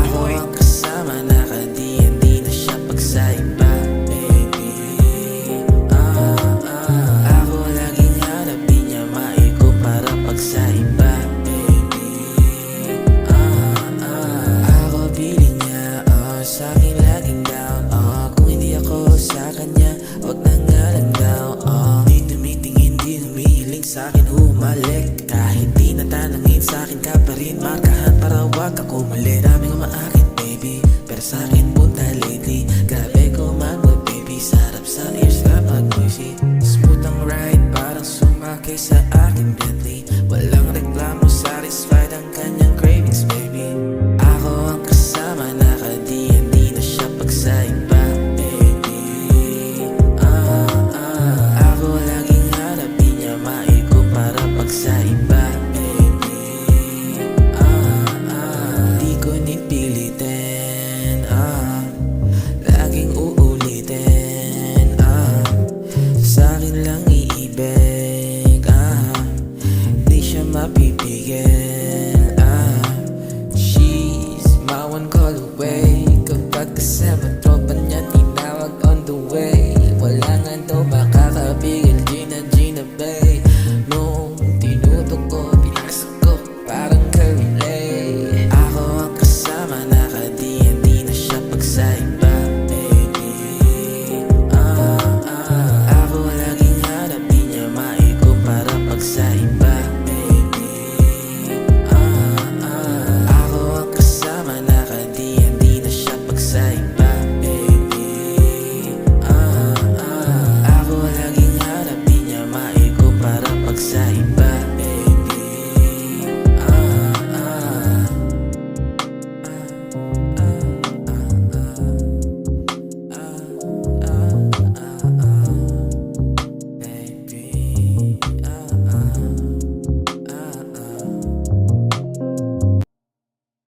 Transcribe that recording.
Ako ang kasama, naka-D&D na siya pag sa iba, baby. Ako laging hanap, di niya maikumpara pag sa iba, baby. Ako piling niya, sa'kin laging down. Kung hindi ako sa kanya, wag na nga lang daw. Di tumitingin, di humihiling sa'kin humalik. Kahit di natanangin sa'kin ka pa rin markahan para wag ako mali. Daming umaakit baby, pero sa'kin punta lately. Grabe ko mag-boy baby, sarap sa ears kapag noisy. Smooth ang ride, parang sumakay sa aking Bentley. Walang reklamo, satisfied ang kanyang cravings baby. Ako ang kasama, naka-D&D na siya pag sa iba, baby. Ako laging hanap, di niya maikumpara pag sa iba, baby. Di ko nipig